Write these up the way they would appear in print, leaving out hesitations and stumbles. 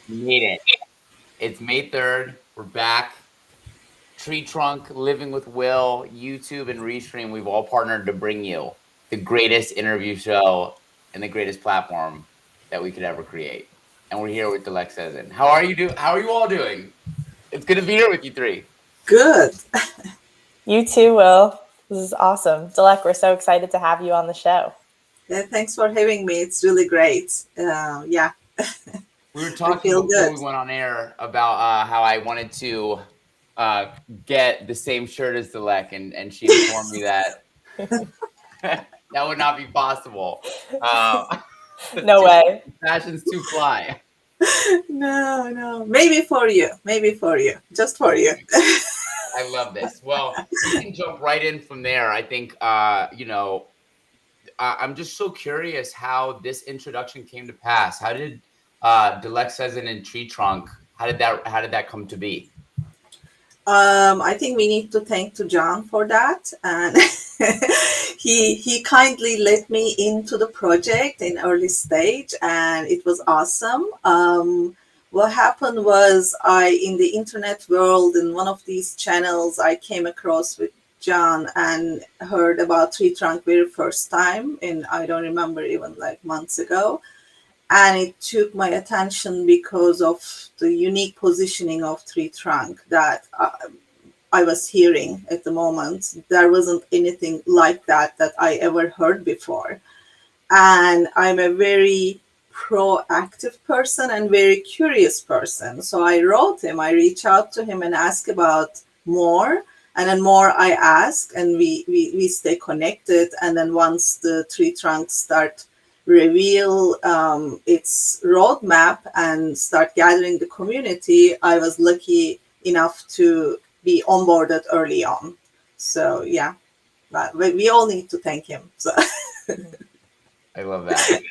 You made it. It's May 3rd. We're back. Tree Trunk, Living with Will, YouTube, and Restream, we've all partnered to bring you the greatest interview show and the greatest platform that we could ever create. And we're here with Dilek Sezen. How are you all doing? It's good to be here with you three. Good. You too, Will. This is awesome. Dilek, we're so excited to have you on the show. Yeah, thanks for having me. It's really great. Yeah, We were I talking feel before good. we went on air about how I wanted to uh, get the same shirt as Dilek, and she informed me that that would not be possible. Uh, No way. fashion's too fly. No, no. Maybe for you. Maybe for you. Just for Oh you. my God. I love this. Well, we can jump right in from there. I think, I'm just so curious how this introduction came to pass. How did Dilek Sezen and Tree Trunk, how did that come to be? I think we need to thank to John for that, and he kindly let me into the project in early stage, and it was awesome. What happened was I in the internet world in one of these channels I came across with John and heard about Tree Trunk very first time, and I don't remember even like months ago, and it took my attention because of the unique positioning of Tree Trunk that I was hearing at the moment. There wasn't anything like that I ever heard before. And I'm a very proactive person and very curious person. So I wrote him, I reached out to him and asked about more. And then more I ask, and we stay connected. And then once the Tree Trunks start reveal its roadmap and start gathering the community, I was lucky enough to be onboarded early on. So yeah, but we all need to thank him. So I love that.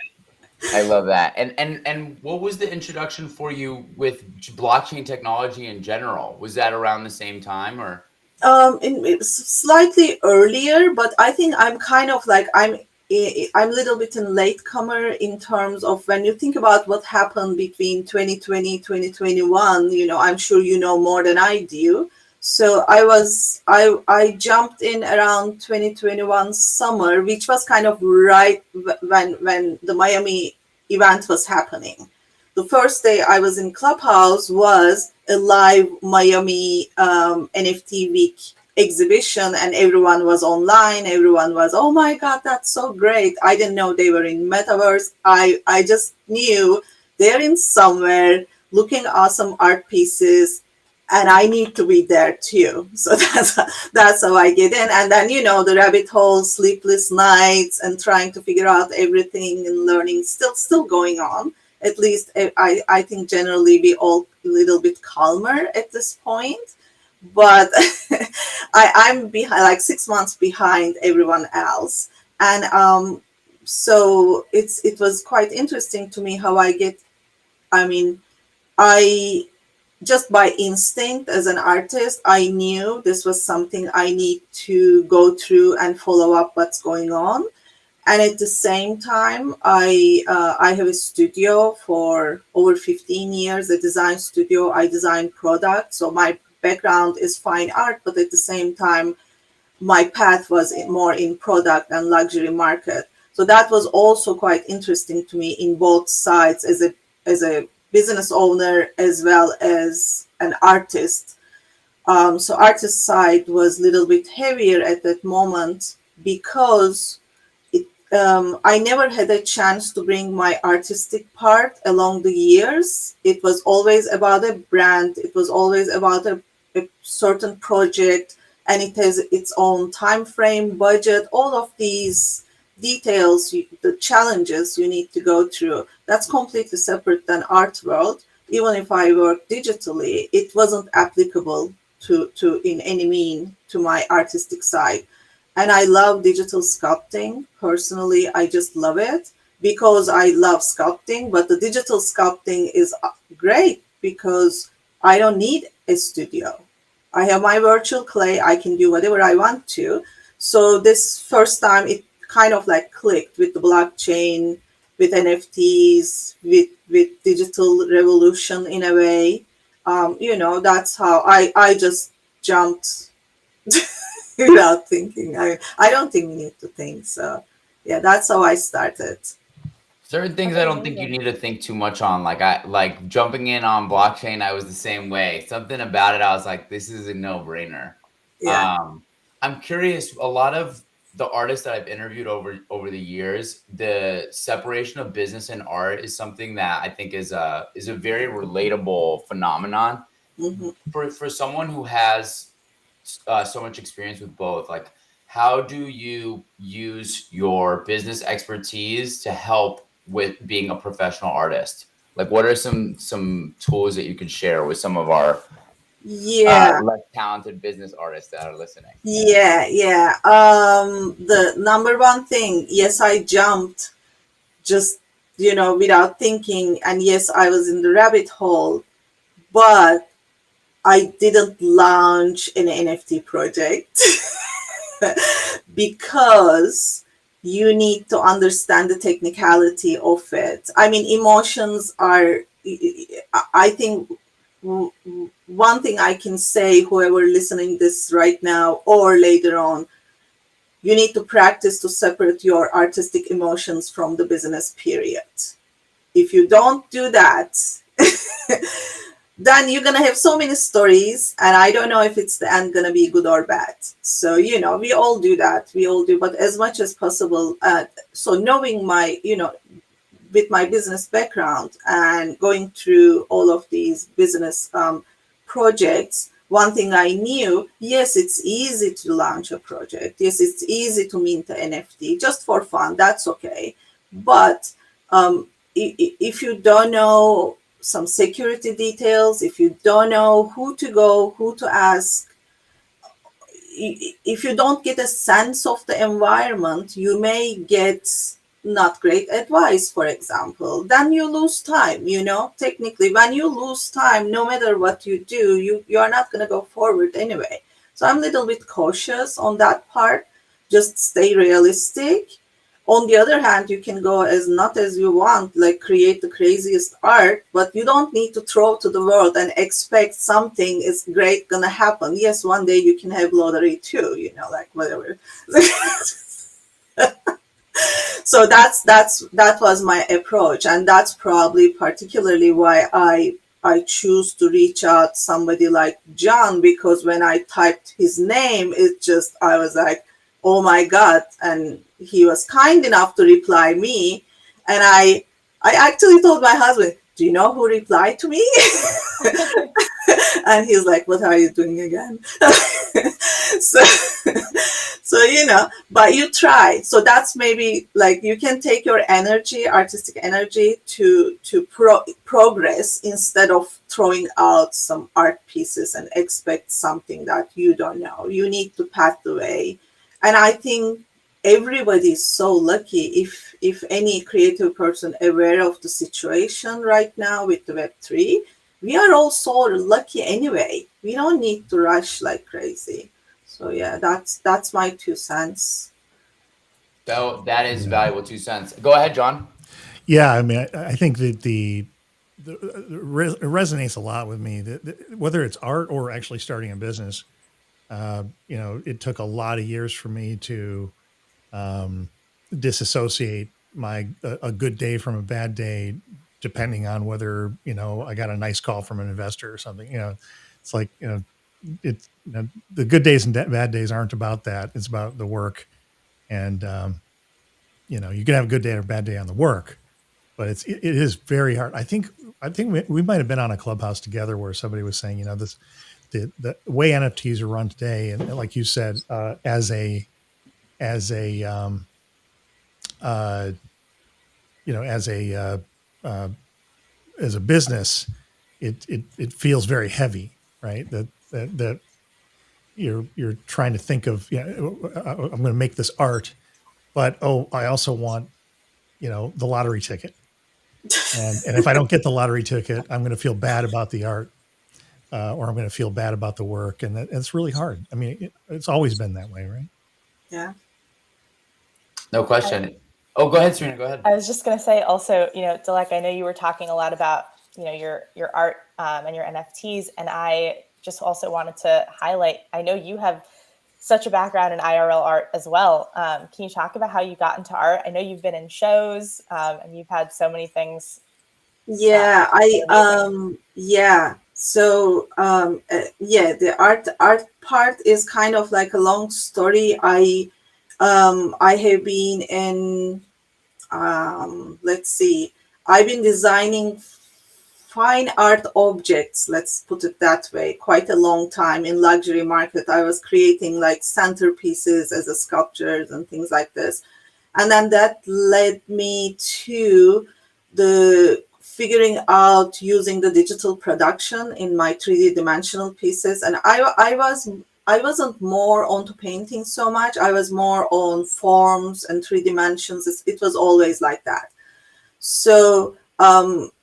I love that. And what was the introduction for you with blockchain technology in general? Was that around the same time or? it's slightly earlier, but I think I'm kind of like I'm a little bit in latecomer in terms of when you think about what happened between 2020 2021. I'm sure you know more than I do. So I jumped in around 2021 summer, which was kind of right when the Miami event was happening. The first day I was in Clubhouse was a live Miami NFT week exhibition, and everyone was online. Everyone was, oh my God, that's so great. I didn't know they were in metaverse. I just knew they're in somewhere looking awesome art pieces, and I need to be there too. So that's how I get in. And then the rabbit hole, sleepless nights, and trying to figure out everything and learning still going on. At least I think generally we all a little bit calmer at this point, but I'm behind, like 6 months behind everyone else. And so it was quite interesting to me how I mean, I just by instinct as an artist, I knew this was something I need to go through and follow up what's going on. And at the same time, I have a studio for over 15 years, a design studio. I design products, so my background is fine art, but at the same time, my path was more in product and luxury market. So that was also quite interesting to me in both sides as a business owner as well as an artist. So artist side was a little bit heavier at that moment because I never had a chance to bring my artistic part along the years. It was always about a brand. It was always about a certain project, and it has its own time frame, budget, all of these details, the challenges you need to go through. That's completely separate than art world. Even if I work digitally, it wasn't applicable to in any mean to my artistic side. And I love digital sculpting. Personally, I just love it because I love sculpting, but the digital sculpting is great because I don't need a studio. I have my virtual clay, I can do whatever I want to. So this first time it kind of like clicked with the blockchain, with NFTs, with digital revolution in a way. That's how I just jumped without thinking. I don't think we need to think. So yeah, that's how I started. Certain things That's I don't think you amazing. need to think too much on. Like jumping in on blockchain, I was the same way. Something about it, I was like, this is a no-brainer. Yeah. Um, I'm curious, a lot of the artists that I've interviewed over the years, the separation of business and art is something that I think is a very relatable phenomenon Hmm. for someone who has so much experience with both. Like, how do you use your business expertise to help with being a professional artist? Like, what are some tools that you could share with some of our Yeah. less talented business artists that are listening? Yeah. The number one thing, yes, I jumped just, without thinking. And yes, I was in the rabbit hole, but I didn't launch an NFT project because you need to understand the technicality of it. I mean, emotions are, I think, one thing I can say, whoever listening this right now or later on, you need to practice to separate your artistic emotions from the business period. If you don't do that, then you're gonna have so many stories, and I don't know if it's the end gonna be good or bad. So we all do that, we all do, but as much as possible. So knowing my, with my business background and going through all of these business projects, one thing I knew, yes, it's easy to launch a project. Yes, it's easy to mint an NFT just for fun. That's okay. But if you don't know some security details, if you don't know who to go, who to ask, if you don't get a sense of the environment, you may get not great advice, for example. Then you lose time. Technically, when you lose time, no matter what you do, you are not going to go forward anyway. So I'm a little bit cautious on that part. Just stay realistic. On the other hand, you can go as not as you want, like create the craziest art, but you don't need to throw to the world and expect something is great gonna happen. Yes, one day you can have lottery too, like whatever. So that was my approach, and that's probably particularly why I choose to reach out somebody like John, because when I typed his name, I was like, oh my god. And he was kind enough to reply me, and I actually told my husband, do you know who replied to me? And he's like, what are you doing again? so but you try. So that's maybe like you can take your energy, artistic energy, to progress, instead of throwing out some art pieces and expect something that you don't know. You need to path the way. And I think everybody is so lucky, if any creative person aware of the situation right now with the Web3, we are all so lucky anyway. We don't need to rush like crazy. So yeah, that's my 2 cents. So that is valuable 2 cents. Go ahead, John. Yeah, I mean, I think that it resonates a lot with me. That whether it's art or actually starting a business, it took a lot of years for me to disassociate a good day from a bad day, depending on whether I got a nice call from an investor or something. It's like the good days and bad days aren't about that. It's about the work, and you can have a good day or a bad day on the work, but it is very hard. I think we might have been on a Clubhouse together where somebody was saying, the way NFTs are run today, and like you said, as a uh, as a business, it feels very heavy, right? That you're trying to think of, I'm going to make this art, but I also want the lottery ticket, and if I don't get the lottery ticket, I'm going to feel bad about the art, or I'm going to feel bad about the work, and it's really hard. I mean, it's always been that way, right? Yeah. No question. Oh, go ahead, Serena. Go ahead. I was just going to say also, Dilek, I know you were talking a lot about, your art and your NFTs. And I just also wanted to highlight, I know you have such a background in IRL art as well. Can you talk about how you got into art? I know you've been in shows and you've had so many things. Yeah, Amazing. yeah. So yeah, the art part is kind of like a long story. I have been in, let's see, I've been designing fine art objects, let's put it that way, quite a long time in luxury market. I was creating like centerpieces as a sculptures and things like this. And then that led me to the figuring out using the digital production in my 3D dimensional pieces. And I wasn't more onto painting so much. I was more on forms and three dimensions. It was always like that. So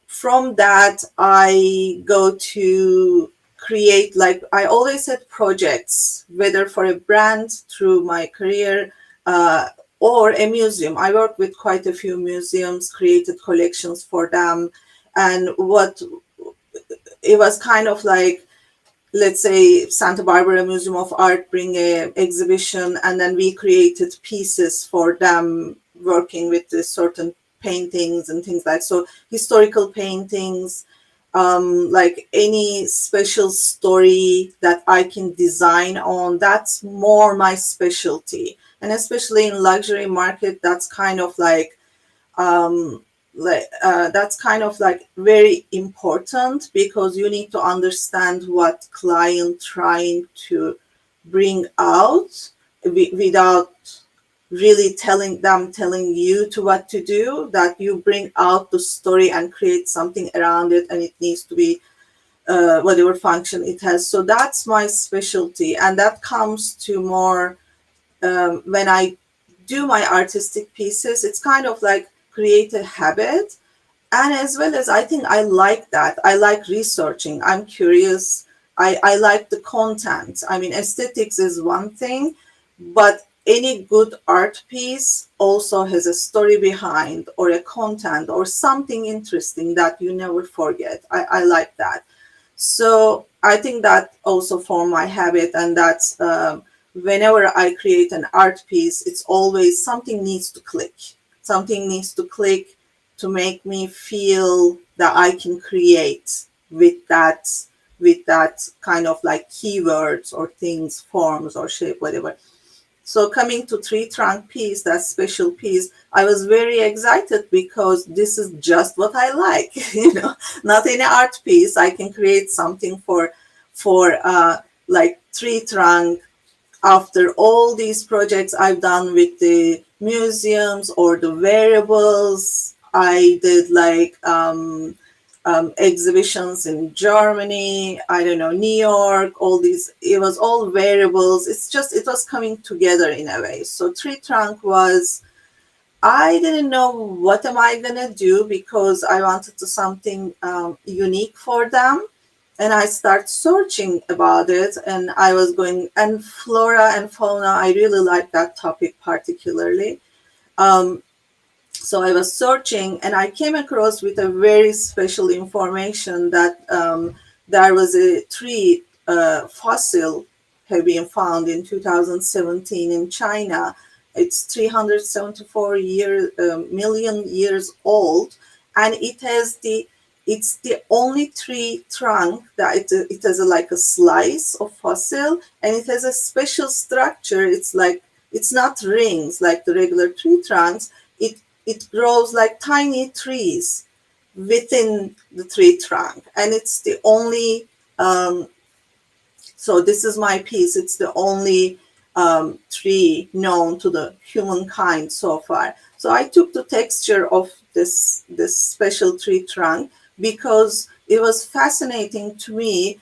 from that, I go to create, like I always had projects, whether for a brand through my career uh, or a museum. I worked with quite a few museums, created collections for them. And what it was kind of like, let's say Santa Barbara Museum of Art bring a exhibition, and then we created pieces for them working with the certain paintings and things like so historical paintings, like any special story that I can design on. That's more my specialty, and especially in luxury market, that's kind of um, that's kind of like very important because you need to understand what client trying to bring out without really telling you to what to do, that you bring out the story and create something around it, and it needs to be whatever function it has. So that's my specialty, and that comes to more when I do my artistic pieces. It's kind of like create a habit. And as well as I think I like that. I like researching. I'm curious. I like the content. I mean, aesthetics is one thing, but any good art piece also has a story behind or a content or something interesting that you never forget. I like that. So I think that also form my habit, and that's whenever I create an art piece, it's always something needs to click. Something needs to click to make me feel that I can create with that kind of like keywords or things, forms or shape, whatever. So coming to TreeTrunk piece, that special piece, I was very excited because this is just what I like. Not any art piece. I can create something for like TreeTrunk after all these projects I've done with the museums or the variables. I did like exhibitions in Germany, I don't know, New York, all these, it was all variables. It's just, it was coming together in a way. So TreeTrunk was, I didn't know what am I gonna do because I wanted to something unique for them. And I start searching about it, and I was going, and flora and fauna, I really like that topic particularly. Um, so I was searching, and I came across with a very special information that there was a tree fossil have been found in 2017 in China. It's 374 million years old, and it's the only tree trunk that it has like a slice of fossil, and it has a special structure. It's like, it's not rings like the regular tree trunks. It grows like tiny trees within the tree trunk, and it's the only so this is my piece. It's the only tree known to the humankind so far. So I took the texture of this special tree trunk because it was fascinating to me.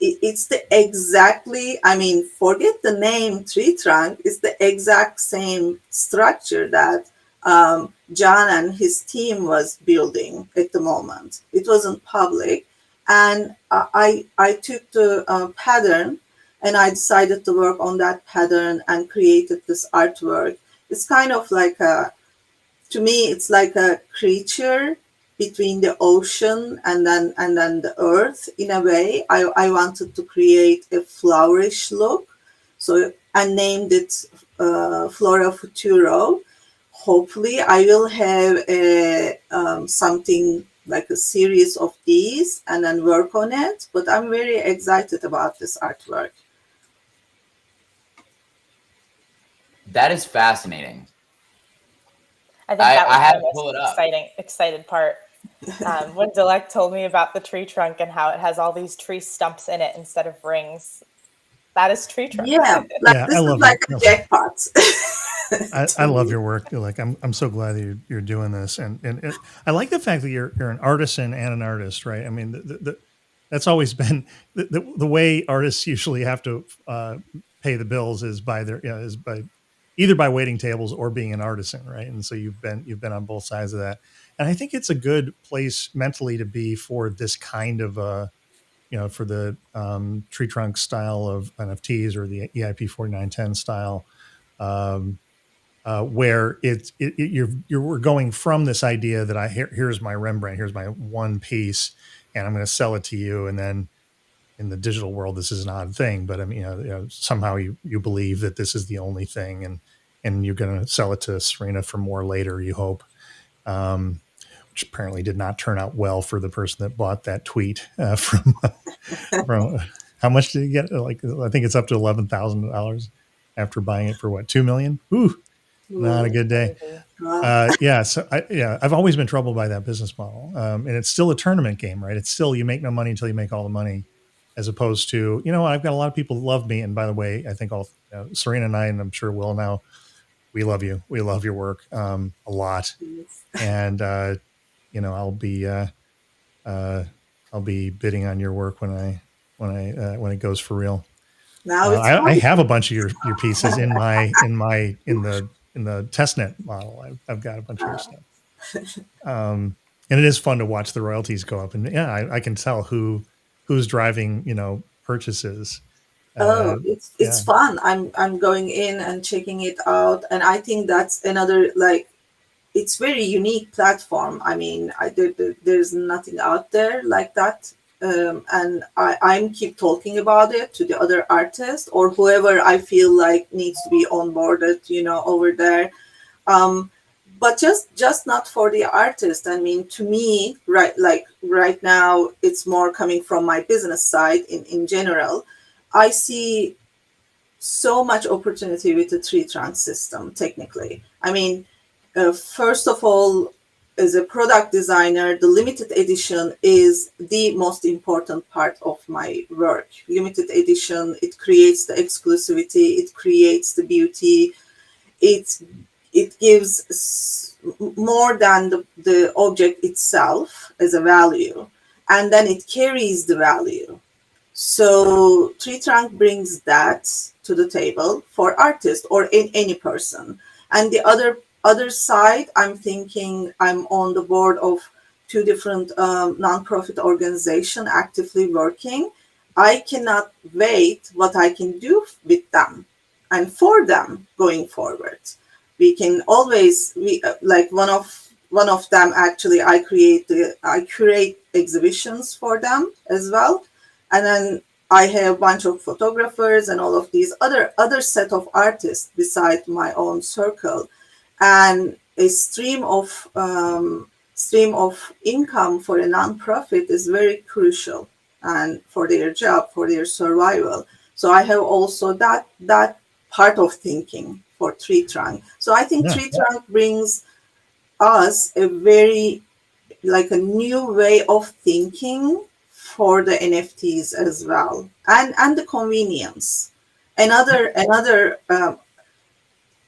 It's the exactly, I mean, forget the name tree trunk. It's the exact same structure that John and his team was building at the moment. It wasn't public, and I took the pattern, and I decided to work on that pattern and created this artwork. It's kind of like a to me it's like a creature between the ocean and then the earth in a way. I wanted to create a flowerish look, so I named it Flora Futuro. Hopefully I will have a something like a series of these and then work on it, but I'm very excited about this artwork. That is fascinating. I think that I was had my to pull it most up. excited part. When Dilek told me about the tree trunk and how it has all these tree stumps in it instead of rings. That is tree trunk. Yeah, like Yeah, I this is love like your a jackpot. I To love me. your work. Like I'm so glad that you're doing this, and I like the fact that you're an artisan and an artist, right? I mean, that's always been the way artists usually have to pay the bills is by their is by either by waiting tables or being an artisan, right? And so you've been on both sides of that, and I think it's a good place mentally to be for this kind of for the tree trunk style of NFTs or the EIP 4910 style. Um, where you're we're going from this idea that here's my Rembrandt, here's my one piece, and I'm going to sell it to you, and then in the digital world this is an odd thing, but I mean, somehow you believe that this is the only thing, and you're going to sell it to Serena for more later, you hope, um, which apparently did not turn out well for the person that bought that tweet from how much did he get? Like I think it's up to $11,000 after buying it for what, 2 million. Ooh, not a Ooh, good day. wow. Yeah, so I've always been troubled by that business model, and it's still a tournament game, right? It's still you make no money until you make all the money, as opposed to I've got a lot of people that love me, and by the way, I think all Serena and I, and I'm sure Will now, we love you, we love your work a lot, Yes. and I'll be I'll be bidding on your work when it goes for real. Now it's I fun. have a bunch of your pieces in the testnet model. I've got a bunch of your stuff, and it is fun to watch the royalties go up. And yeah, I can tell who's driving purchases. Oh, it's Yeah, fun. I'm going in and checking it out, and I think that's another like it's very unique platform. I mean, there's nothing out there like that, and I'm keep talking about it to the other artists or whoever I feel like needs to be onboarded, over there. Um, but just not for the artist. I mean, to me, right, like right now, it's more coming from my business side in general. I see so much opportunity with the tree trunk system technically. I mean, first of all, as a product designer, the limited edition is the most important part of my work. Limited edition, it creates the exclusivity, it creates the beauty, it it gives more than the object itself as a value, and then it carries the value. So Tree Trunk brings that to the table for artists or in any person. And the other side, I'm thinking I'm on the board of two different nonprofit organization actively working. I cannot wait what I can do with them and for them going forward. We can always like one of them actually I curate exhibitions for them as well, and then I have a bunch of photographers and all of these other set of artists beside my own circle, and a stream of income for a nonprofit is very crucial and for their job, for their survival. So I have also that part of thinking for Tree Trunk. So I think yeah, Tree Trunk brings us a very like a new way of thinking for the NFTs as well, and the convenience. Another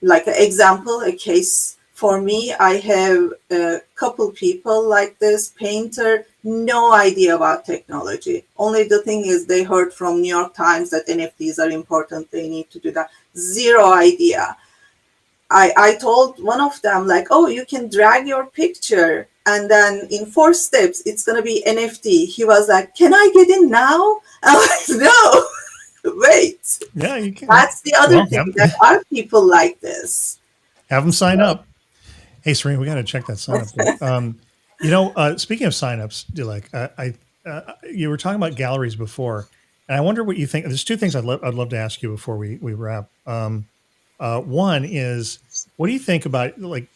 like an example, a case for me. I have a couple people like this painter, no idea about technology. Only the thing is they heard from New York Times that NFTs are important. They need to do that. Zero idea. I told one of them like, oh, you can drag your picture and then in 4 steps it's gonna be NFT. He was like, can I get in now? I'm like, no, wait. yeah. You can. That's the other Well, thing. There are people like this. have them sign So, up. Hey, Serena, we got to check that sign up thing. Speaking of signups, Dilek, you were talking about galleries before, and I wonder what you think. There's two things I'd love to ask you before we wrap. One is, what do you think about, like,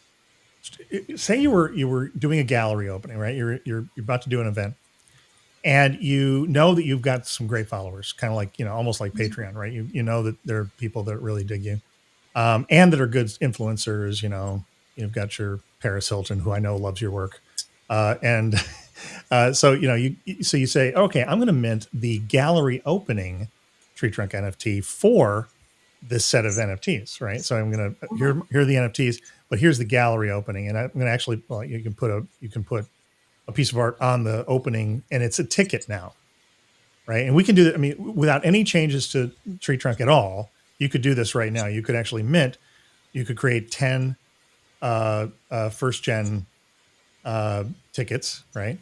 say you were doing a gallery opening, right? You're about to do an event, and you know that you've got some great followers, kind of like, almost like Patreon, right? You know that there are people that really dig you, and that are good influencers. You've got your Paris Hilton, who I know loves your work, and so you say, okay, I'm going to mint the gallery opening TreeTrunk NFT for this set of NFTs, right? So I'm going to here are the NFTs, but here's the gallery opening, and I'm going to actually, well, you can put a piece of art on the opening, and it's a ticket now, right? And we can do that. I mean, without any changes to TreeTrunk at all, you could do this right now. You could actually mint. You could create 10 first gen tickets, right?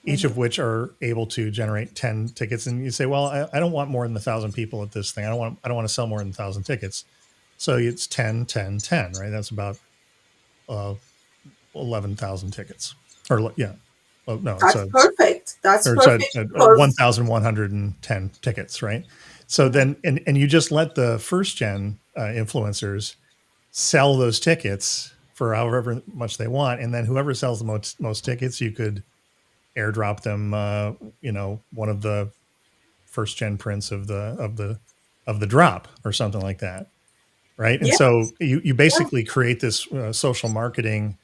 Each of which are able to generate 10 tickets. And you say, well, I don't want more than 1,000 people at this thing. I don't want to sell more than 1,000 tickets. So it's 10, 10, 10, right? That's about 11,000 tickets. Or yeah. Oh, no, That's perfect. That's perfect. 1,110 tickets, right? So then, and you just let the first gen influencers sell those tickets for however much they want, and then whoever sells the most tickets, you could airdrop them, one of the first gen prints of the drop or something like that, right? And so you basically create this social marketing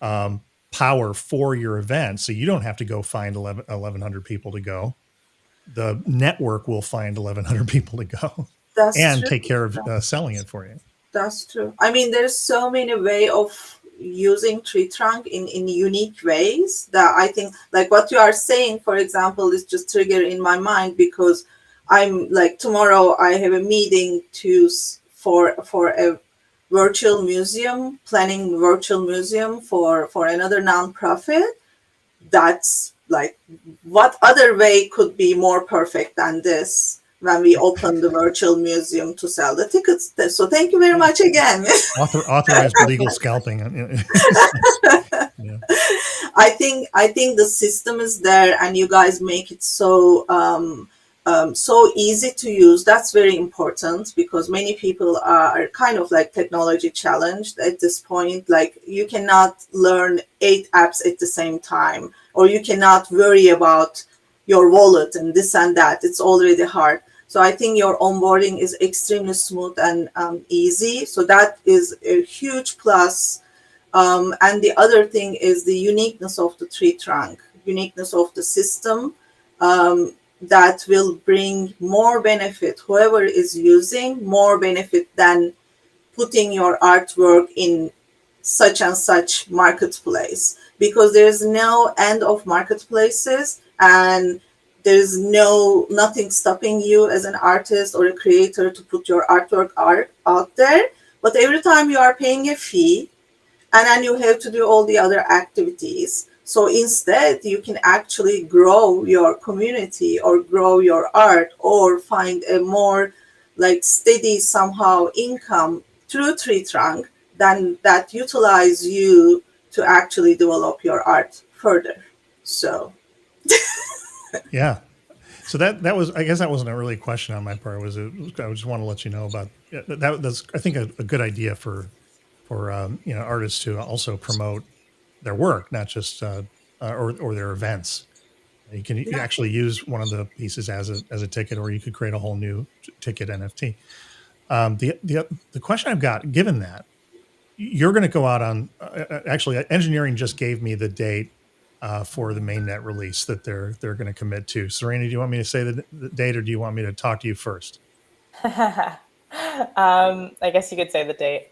power for your event, so you don't have to go find 1,100 people to go. The network will find 1,100 people to go. That's and true. Take care of selling it for you. That's true. I mean, there's so many ways of using TreeTrunk in unique ways that I think, like what you are saying, for example, is just trigger in my mind, because I'm like, tomorrow I have a meeting for a virtual museum, planning virtual museum for another nonprofit. That's like, what other way could be more perfect than this when we open the virtual museum to sell the tickets? So thank you very much again. Authorized legal scalping. Yeah. I think the system is there, and you guys make it so so easy to use. That's very important, because many people are kind of like technology challenged at this point. Like, you cannot learn 8 apps at the same time, or you cannot worry about your wallet and this and that. It's already hard. So I think your onboarding is extremely smooth and easy. So that is a huge plus. And the other thing is the uniqueness of the TreeTrunk, uniqueness of the system. That will bring more benefit, whoever is using, more benefit than putting your artwork in such and such marketplace, because there's no end of marketplaces, and there's nothing stopping you as an artist or a creator to put your artwork out there. But every time you are paying a fee, and then you have to do all the other activities. So instead, you can actually grow your community or grow your art, or find a more like steady somehow income through TreeTrunk that utilize you to actually develop your art further. So yeah. So that was, I guess that wasn't a really question on my part. I just want to let you know about that. That's, I think, a good idea for artists to also promote their work, not just or their events. You can actually use one of the pieces as a ticket, or you could create a whole new ticket NFT. The question I've got, given that you're going to go out on, actually, engineering just gave me the date for the mainnet release that they're going to commit to. Serena, do you want me to say the date, or do you want me to talk to you first? I guess you could say the date.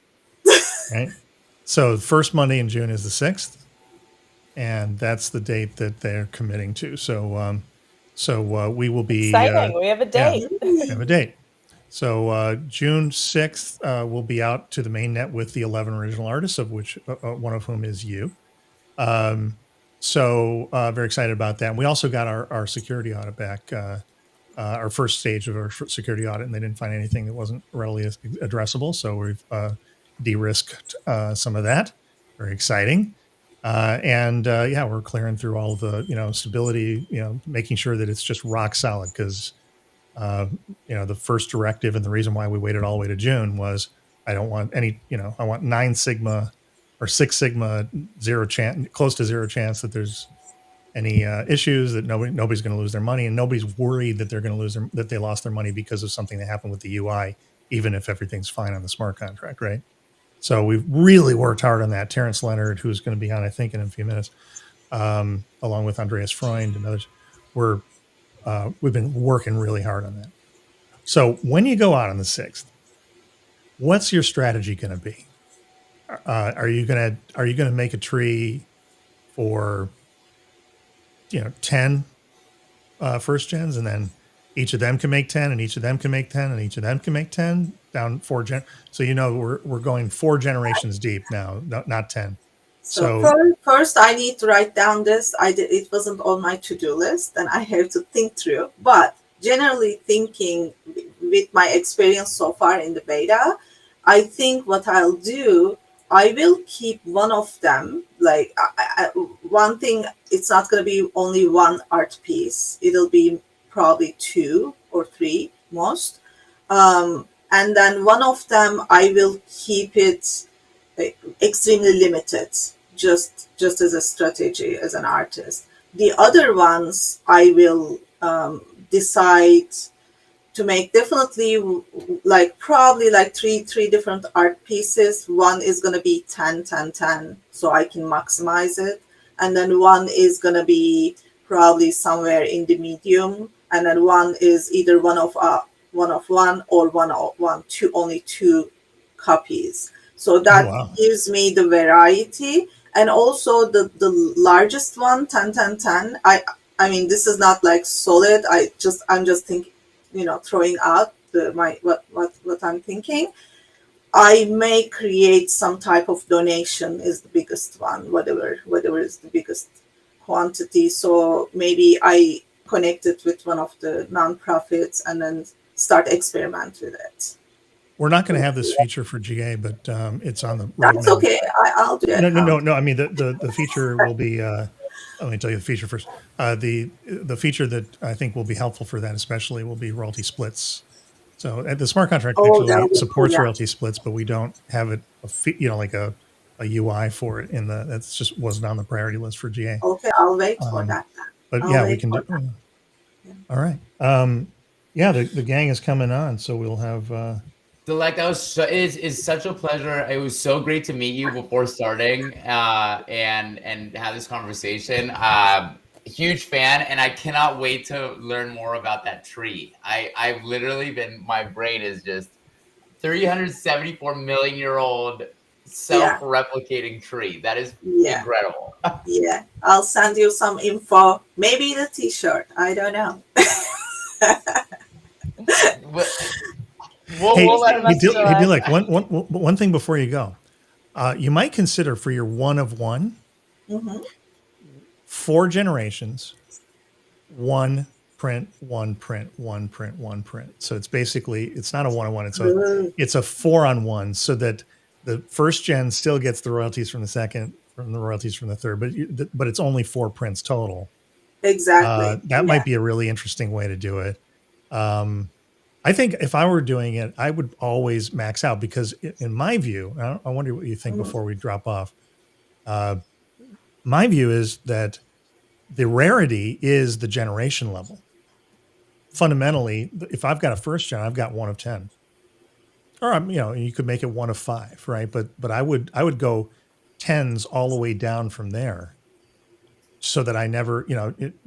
Right. So the first Monday in June is the 6th, and that's the date that they're committing to. So we will be exciting. We have a date. Yeah, we have a date. So June 6th, we'll be out to the mainnet with the 11 original artists, of which one of whom is you. So very excited about that. And we also got our security audit back, our first stage of our security audit, and they didn't find anything that wasn't readily addressable. So we've de-risked some of that. very exciting. And yeah, we're clearing through all the stability, making sure that it's just rock solid because the first directive and the reason why we waited all the way to June was I don't want any, I want 9 sigma or 6 sigma, zero chance, close to zero chance that there's any issues, that nobody's going to lose their money, and nobody's worried that they're going to that they lost their money because of something that happened with the UI, even if everything's fine on the smart contract, right? So we've really worked hard on that. Terrence Leonard, who's going to be on, I think, in a few minutes, along with Andreas Freund and others, we've been working really hard on that. So when you go out on the 6th, what's your strategy going to be? Are you gonna make a tree for 10 first gens, and then each of them can make 10, and each of them can make 10, and each of them can make 10 down 4 so we're going 4 generations deep now, not 10. So first I need to write down this. It wasn't on my to-do list, and I have to think through. But generally thinking, with my experience so far in the beta, I think what I'll do, I will keep one of them. Like one thing, it's not going to be only one art piece. It'll be probably 2 or 3 most. And then one of them, I will keep it extremely limited, just as a strategy as an artist. The other ones, I will decide to make definitely probably three different art pieces. One is going to be 10 10 10, so I can maximize it, and then one is going to be probably somewhere in the medium, and then one is either one of one or one two, only 2 copies. So that gives me the variety, and also the largest one, 10 10 10. I mean, this is not like solid. I'm just thinking, throwing out what I'm thinking. I may create some type of donation is the biggest one, whatever is the biggest quantity. So maybe I connect it with one of the nonprofits and then start experiment with it. We're not going to have this feature for GA, but it's on the roadmap. That's okay. I'll do it. No. I mean, the feature will be. Let me tell you the feature first. The feature that I think will be helpful for that, especially, will be royalty splits. So the smart contract actually supports royalty splits, but we don't have it, like a UI for it that's just wasn't on the priority list for GA. Okay, I'll wait for that. But yeah, we can do. All right. Yeah, the gang is coming on, so we'll have. Dilek, is such a pleasure. It was so great to meet you before starting and have this conversation. Huge fan, and I cannot wait to learn more about that tree. I've literally my brain is just 374 million year old self-replicating tree. That is incredible. Yeah, I'll send you some info. Maybe the t-shirt. I don't know. Hey, Dilek, one thing before you go. You might consider for your one of one, 4 generations, 1 print, 1 print, 1 print, 1 print. So it's basically, it's not a 1-on-1, it's a 4-on-1, so that the first gen still gets the royalties from the second, from the royalties from the third, but it's only 4 prints total. Exactly. That might be a really interesting way to do it. I think if I were doing it, I would always max out, because in my view, I wonder what you think before we drop off. My view is that the rarity is the generation level. Fundamentally, if I've got a first gen, I've got 1 of 10, or you could make it 1 of 5, right? But I would go 10s all the way down from there, so that I never,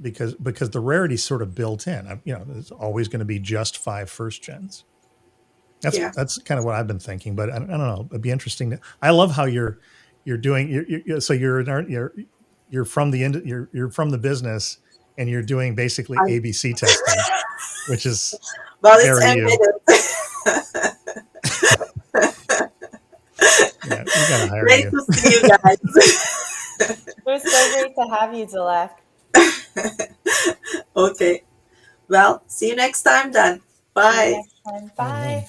because the rarity is sort of built in. There's always going to be just 5 first gens. That's kind of what I've been thinking. But I don't know. It'd be interesting. I love how you're doing. So you're from you're from the business, and you're doing basically ABC testing, which is it's embedded. Yeah, we gotta hire Great you. to see you guys. It was so great to have you, Dilek. Okay. Well, see you next time then. Bye. Bye.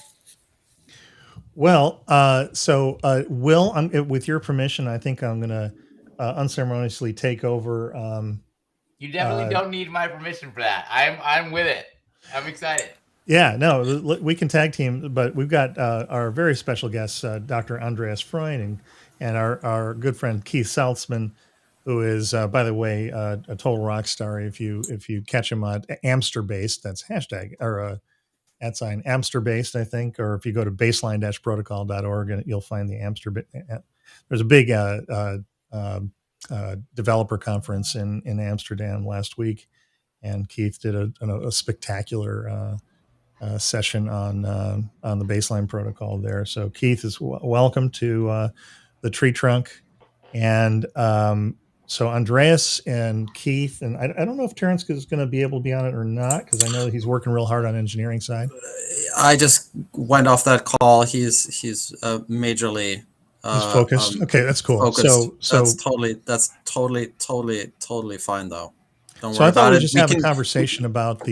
Well, Will, with your permission, I think I'm going to unceremoniously take over. You definitely don't need my permission for that. I'm with it. I'm excited. Yeah, no, we can tag team, but we've got our very special guest, Dr. Andreas Freund, and our good friend Keith Salzman, who is, by the way, a total rock star. If you catch him on Amster based, that's hashtag or @ Amster based, I think, or if you go to baseline-protocol.org, you'll find the Amster. There's a big developer conference in Amsterdam last week, and Keith did a spectacular session on the baseline protocol there. So Keith is welcome to the TreeTrunk, and so Andreas and Keith, and I don't know if Terrence is going to be able to be on it or not, because I know that he's working real hard on engineering side. I just went off that call. He's majorly he's focused. Okay, that's cool. Focused. So that's totally fine though. Don't so worry I thought about we'd it. just have a conversation about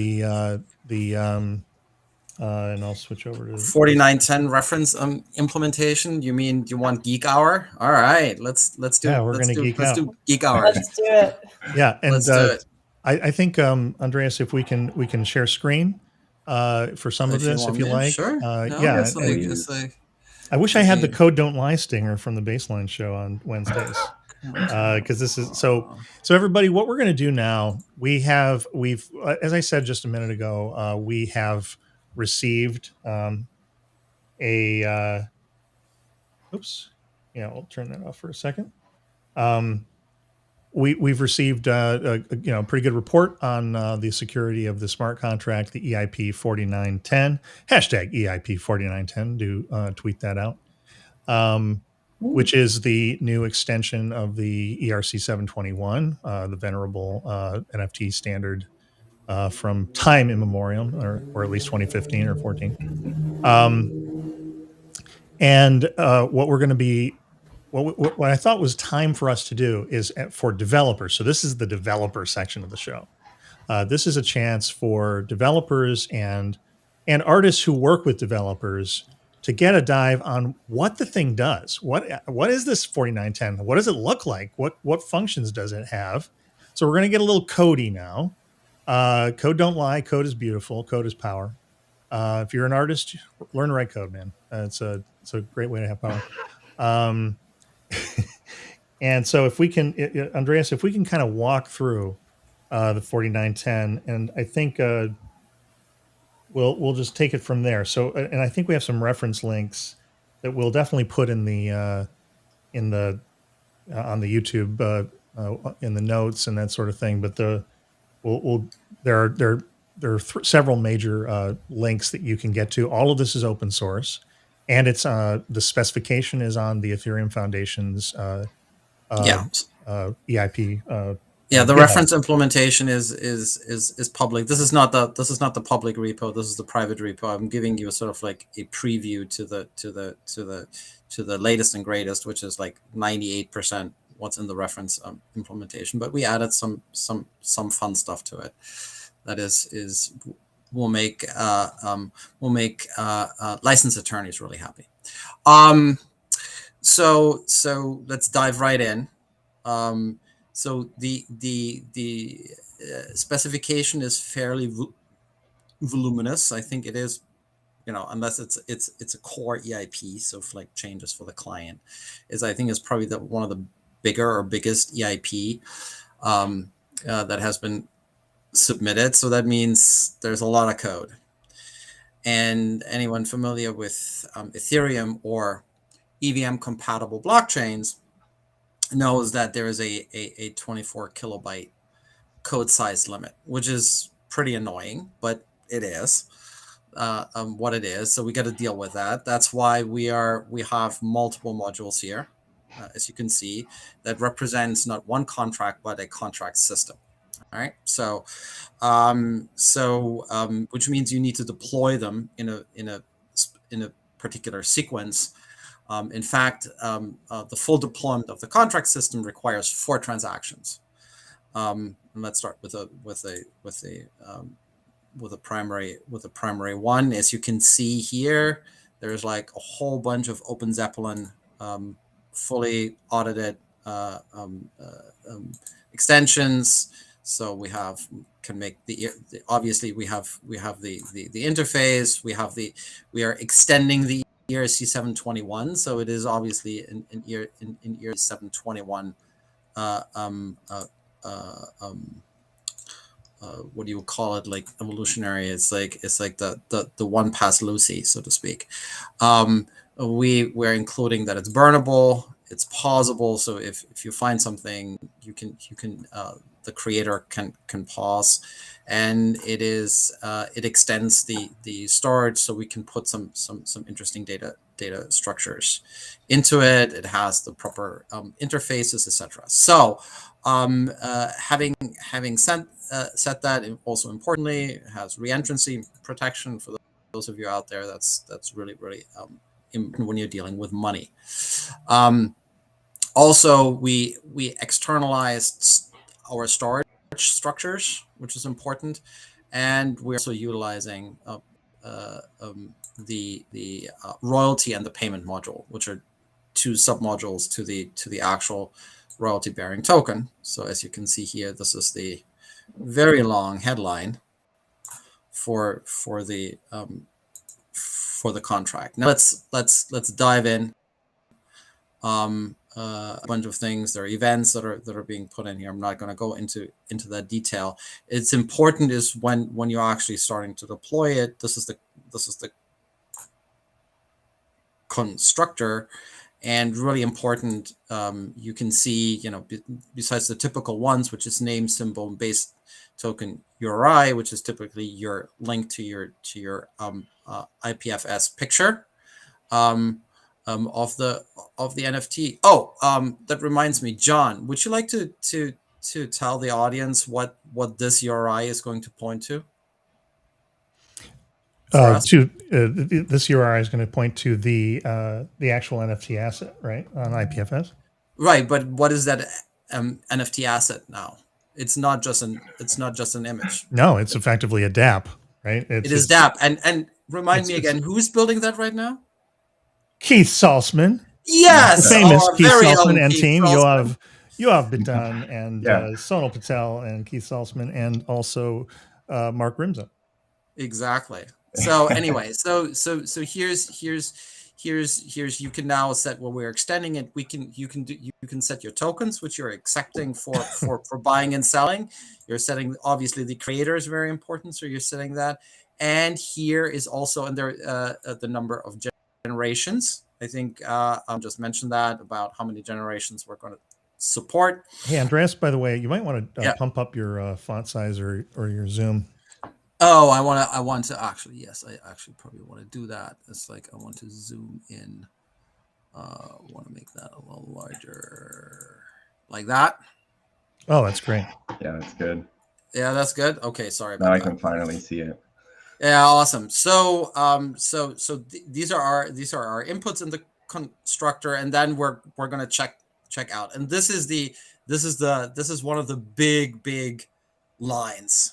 and I'll switch over to 4910 reference implementation. You mean you want Geek Hour? All right, let's do. Yeah, we're going to geek out. Do Geek Hour. Let's do it. Yeah, and let's do it. I think Andreas, if we can share screen for some of this, if you like. Sure. Yeah. I wish I had the Code Don't Lie stinger from the Baseline show on Wednesdays. Because this is so everybody, what we're going to do now, we've as I said just a minute ago, we have received I'll turn that off for a second. We've received a pretty good report on the security of the smart contract, the EIP 4910 hashtag EIP 4910. Do tweet that out. Which is the new extension of the ERC 721, the venerable NFT standard from time immemorial, or at least 2015 or 14. And what we're going to be, what I thought was time for us to do is for developers. So this is the developer section of the show. This is a chance for developers and artists who work with developers to get a dive on what the thing does. What is this 4910? What does it look like? What functions does it have? So we're going to get a little codey now. Code don't lie. Code is beautiful. Code is power. If you're an artist, learn to write code, man. It's a great way to have power. And so if we can, Andreas, if we can kind of walk through the 4910, and I think we'll just take it from there. So, and I think we have some reference links that we'll definitely put in the on the YouTube in the notes and that sort of thing. But there are several major links that you can get to. All of this is open source, and it's the specification is on the Ethereum Foundation's EIP. The reference implementation is public. This is not the public repo. This is the private repo. I'm giving you a sort of like a preview to the latest and greatest, which is like 98% what's in the reference implementation. But we added some fun stuff to it. That will make licensed attorneys really happy. So let's dive right in. So the specification is fairly voluminous. I think it is, unless it's a core EIP, so for like changes for the client, I think is probably one of the bigger or biggest EIP that has been submitted. So that means there's a lot of code. And anyone familiar with Ethereum or EVM compatible blockchains knows that there is a 24 kilobyte code size limit, which is pretty annoying, but it is what it is. So we got to deal with that. That's why we have multiple modules here, as you can see, that represents not one contract but a contract system. All right. So which means you need to deploy them in a particular sequence. In fact, the full deployment of the contract system requires 4 transactions. And let's start with a primary one. As you can see here, There's like a whole bunch of Open Zeppelin fully audited extensions. So we can make obviously we have the interface. We are extending the ERC 721. So it is obviously in ERC 721. What do you call it? Like evolutionary. It's like the one past Lucy, so to speak. We're including that it's burnable, it's pausable. So if you find something, you can the creator can pause, and it extends the storage, so we can put some interesting data structures into it. It has the proper interfaces, etc. So having said that, and also importantly, it has reentrancy protection for those of you out there. That's really important when you're dealing with money. Also, we externalized our storage structures, which is important, and we're also utilizing the royalty and the payment module, which are two submodules to the actual royalty bearing token. So as you can see here, this is the very long headline for the contract. Now let's dive in. A bunch of things. There are events that are being put in here. I'm not going to go into that detail. It's important is when you're actually starting to deploy it. This is the constructor, and really important. You can see, besides the typical ones, which is name, symbol, and base token URI, which is typically your link to your IPFS picture. Of the NFT. That reminds me, John, would you like to tell the audience what this URI is going to point to? This URI is going to point to the actual NFT asset, right, on IPFS. Right, but what is that NFT asset now? It's not just an image. No, it's effectively a DApp, right? It is DApp, and remind me again, who's building that right now? Keith Salzman. Yes, famous Keith Salzman and Keith team. Salzman. Yoav Bitan and Sonal Patel and Keith Salzman, and also Mark Rimza. Exactly. So anyway, so here's you can now set when we're extending it. You can set your tokens, which you're accepting for buying and selling. You're setting, obviously the creator is very important, so you're setting that. And here is also under the number of generations. I think I'll just mention that about how many generations we're going to support. Hey, Andreas, by the way, you might want to pump up your font size or your zoom. Oh, I want to actually, yes, I actually probably want to do that. It's like I want to zoom in. Want to make that a little larger, like that. Oh, that's great. Yeah, that's good. Yeah, that's good. Okay, sorry about now that. I can finally see it. Yeah, awesome. So, these are our inputs in the constructor, and then we're gonna check out. And this is one of the big lines.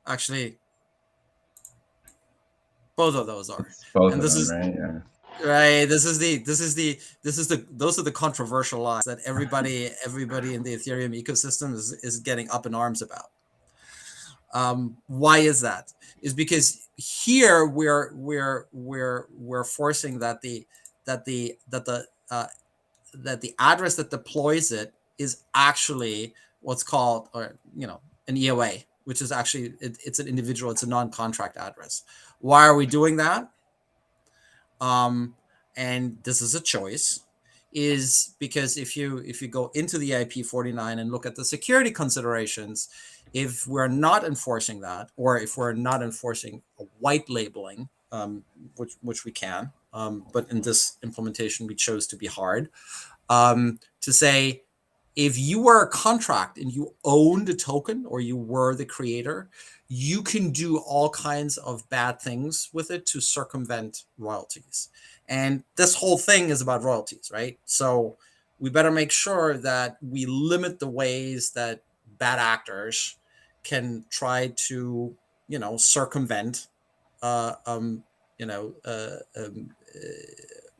Actually, both of those are. Both and of this them, is right? Yeah. right. Those are the controversial lines that everybody in the Ethereum ecosystem is getting up in arms about. Why is that? Is because here we're forcing that the address that deploys it is actually what's called, or an EOA, which is actually it's an individual, it's a non-contract address. Why are we doing that? And this is a choice, is because if you go into the IP49 and look at the security considerations, if we're not enforcing that, or if we're not enforcing a white labeling, which we can, but in this implementation we chose to be hard, to say, if you were a contract and you owned a token, or you were the creator, you can do all kinds of bad things with it to circumvent royalties. And this whole thing is about royalties, right? So we better make sure that we limit the ways that bad actors can try to, circumvent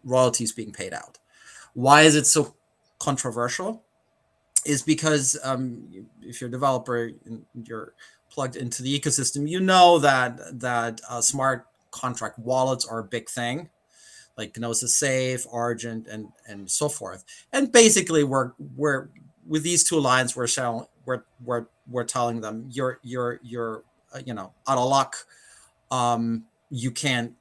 royalties being paid out. Why is it so controversial? Is because if you're a developer and you're plugged into the ecosystem, you know that smart contract wallets are a big thing, like Gnosis Safe, Argent, and so forth. And basically, we're with these two lines, we're telling them you're out of luck. You can't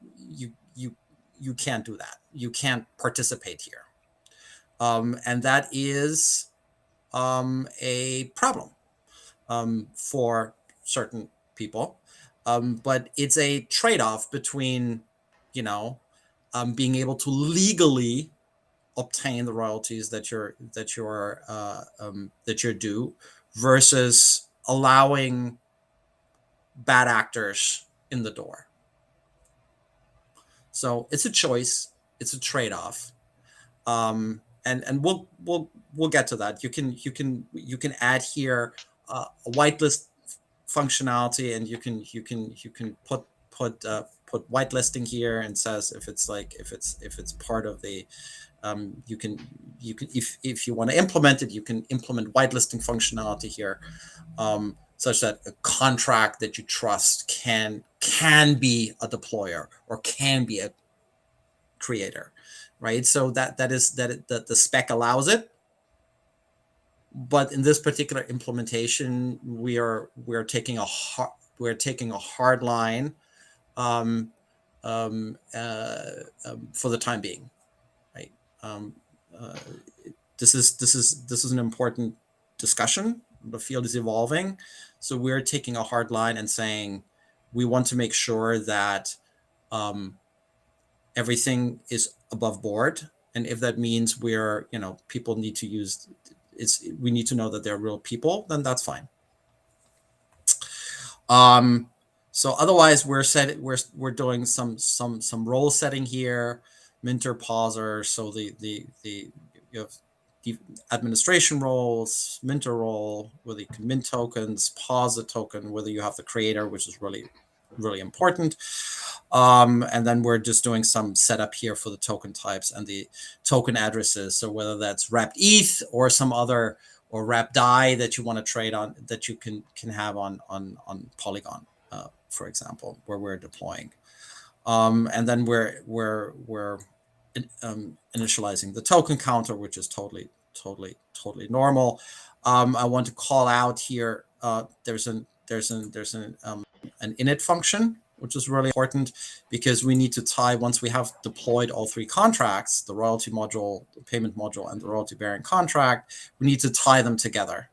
do that. You can't participate here, and that is a problem for certain people. But it's a trade-off between, being able to legally obtain the royalties that you're due, versus allowing bad actors in the door. So it's a choice. It's a trade-off. And we'll get to that. You can add here a whitelist functionality, and you can put whitelisting here, and says if it's part of the you can if you want to implement it, you can implement whitelisting functionality here, such that a contract that you trust can be a deployer or can be a creator, right? So that the spec allows it, but in this particular implementation, we're taking a hard line for the time being, right? This is an important discussion. The field is evolving, so we're taking a hard line and saying we want to make sure that everything is above board, and if that means people need to use we need to know that they're real people, then that's fine. So otherwise, we're doing some role setting here, minter, pauser. So you have the administration roles, minter role, whether you can mint tokens, pause the token, whether you have the creator, which is really, really important. And then we're just doing some setup here for the token types and the token addresses. So whether that's wrapped ETH or some other, or wrapped DAI that you want to trade on, that you can have on Polygon, for example, where we're deploying. And then we're initializing the token counter, which is totally normal. I want to call out here. There's an init function, which is really important, because we need to tie, once we have deployed all three contracts, the royalty module, the payment module, and the royalty bearing contract, we need to tie them together.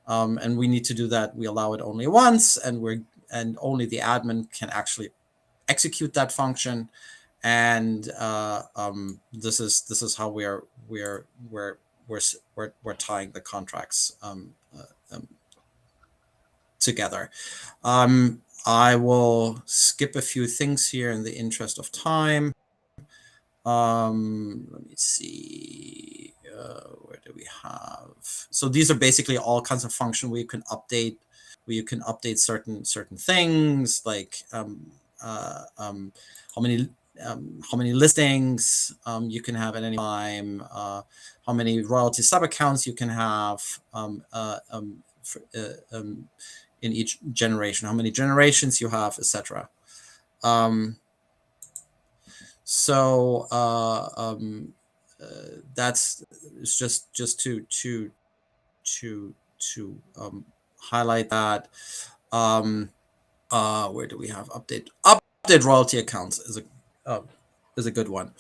And we need to do that. We allow it only once, and only the admin can actually execute that function. And this is how we're tying the contracts together. I will skip a few things here in the interest of time. Let me see. Where do we have? So these are basically all kinds of functions where you can update certain things, like how many listings you can have at any time, how many royalty sub accounts you can have in each generation, how many generations you have, etc. That's just to highlight that. Where do we have update royalty accounts is a good one.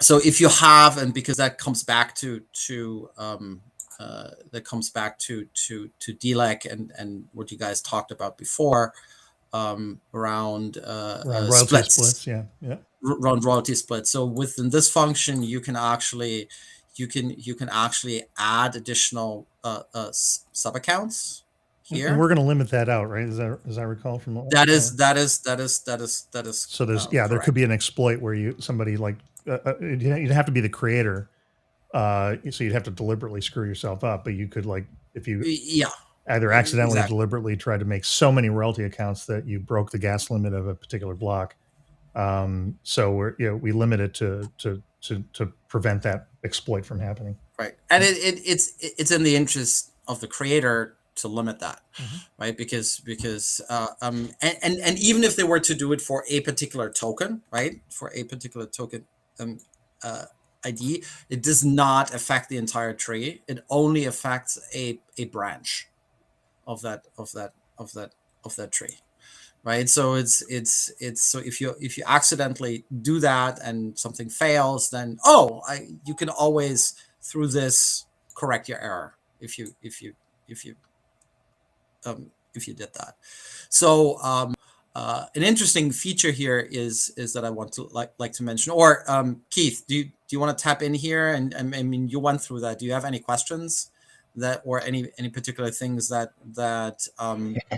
So if you have, and because that comes back to Dilek and what you guys talked about before, around royalty splits. Yeah. Around royalty splits. So within this function, you can actually add additional sub accounts here. And we're going to limit that out, right? As I recall from the that is. So there's there could be an exploit where somebody like you'd have to be the creator. So you'd have to deliberately screw yourself up, but you could, like, if you either accidentally or deliberately tried to make so many royalty accounts that you broke the gas limit of a particular block, So we limit it to prevent that exploit from happening. Right, and it's in the interest of the creator to limit that, right? Because and even if they were to do it for a particular token, right, for a particular token ID, it does not affect the entire tree. It only affects a branch of that tree, right? So it's so if you accidentally do that and something fails, then you can always through this correct your error if you did that. So an interesting feature here is that I want to like to mention, or Keith, do you want to tap in here? And I mean, you went through that. Do you have any questions that, or any particular things that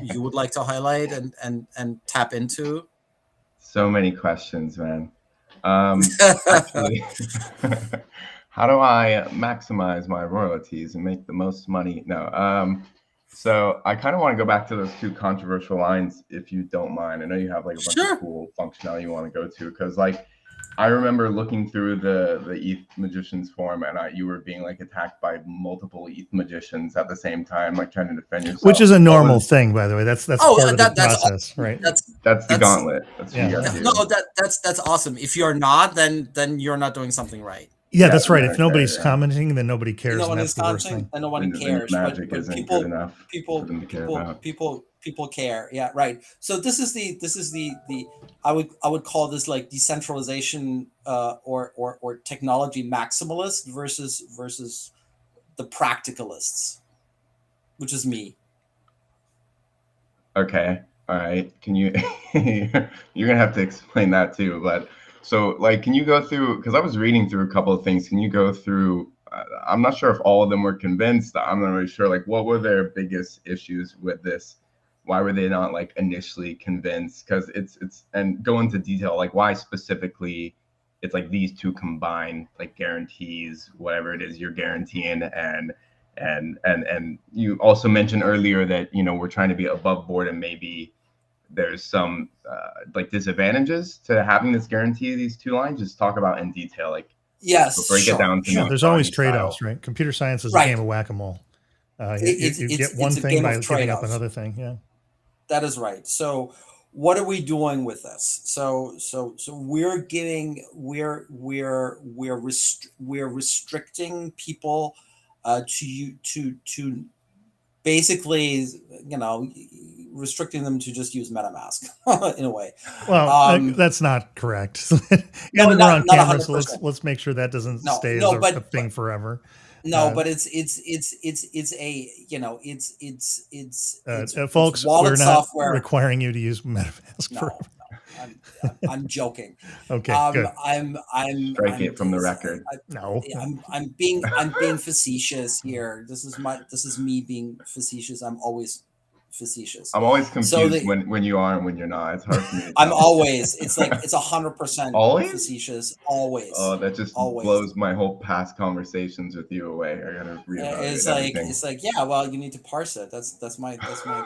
you would like to highlight and tap into? So many questions, man. Actually, how do I maximize my royalties and make the most money? No. So I kind of want to go back to those two controversial lines, if you don't mind. I know you have like a bunch Sure. of cool functionality you want to go to, because like I remember looking through the ETH Magicians forum, and you were being like attacked by multiple ETH magicians at the same time, like trying to defend yourself. Which is a normal thing, by the way. That's part of the process, right? That's the gauntlet. That's what you Yeah. gotta do. No, that's awesome. If you're not, then you're not doing something right. Yeah, that's right. If nobody's commenting, then nobody cares. No one and that's is the worst commenting, thing. and no one cares. Magic But isn't people, good enough for them to care about. people care. Yeah, right. So this is the I would call this like decentralization or technology maximalist versus the practicalists, which is me. Okay. All right. Can you you're gonna have to explain that too, but so like can you go through, because I was reading through a couple of things, can you go through I'm not sure if all of them were convinced. I'm not really sure, like what were their biggest issues with this? Why were they not like initially convinced? Because it's and go into detail, like why specifically it's like these two combined like guarantees, whatever it is you're guaranteeing, and you also mentioned earlier that we're trying to be above board, and maybe there's some like disadvantages to having this guarantee, these two lines. Just talk about in detail, like yes, break it down to There's always trade-offs, right? Computer science is a game of whack-a-mole. You get one thing by giving up another thing. Yeah, that is right. So what are we doing with this? So we're restricting people to basically, restricting them to just use MetaMask in a way. Well, that's not correct. No, we're on camera, 100%. so let's make sure that doesn't stay as a thing forever. No, but it's a folks, wallet we're not software requiring you to use MetaMask forever. I'm joking. Okay, good. I'm strike it from the record. No, I'm being facetious here. This is me being facetious. I'm always facetious. I'm always confused when you are and when you're not. It's hard for me to I'm tell. always. It's like it's 100% facetious. Always. Oh, that just blows my whole past conversations with you away. I gotta reevaluate it's like yeah. Well, you need to parse it. That's my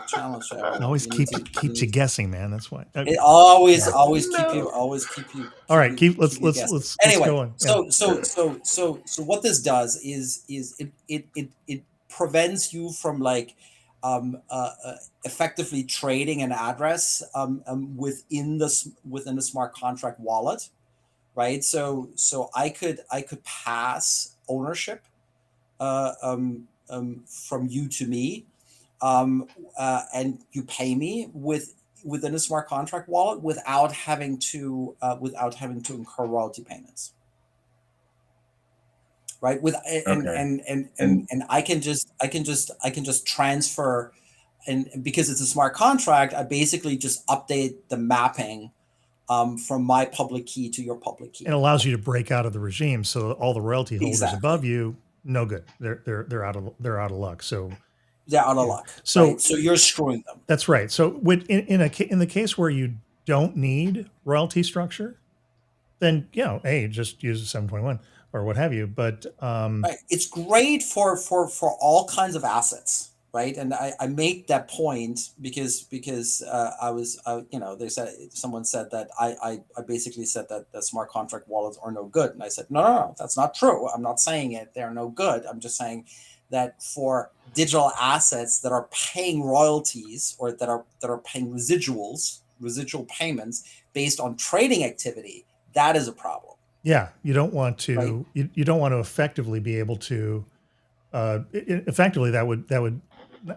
challenge. It always keeps you guessing, man. That's why. Okay. It always keep you. All right, let's anyway, go on. So what this does is it prevents you from like effectively trading an address within the smart contract wallet, right? So I could pass ownership from you to me, and you pay me within a smart contract wallet without having to incur royalty payments. Right, and I can just transfer, and because it's a smart contract, I basically just update the mapping from my public key to your public key. It allows you to break out of the regime, so all the royalty holders above you, no good. They're out of luck. So they're out of luck. So right? So you're screwing them. That's right. So in the case where you don't need royalty structure, then just use a 721. Or what have you, but right. It's great for all kinds of assets, right? And I make that point because someone said that I basically said that the smart contract wallets are no good, and I said no, that's not true. I'm not saying it they're no good. I'm just saying that for digital assets that are paying royalties or that are paying residual payments based on trading activity, that is a problem. Yeah, you don't want to Right. you don't want to effectively be able to effectively that would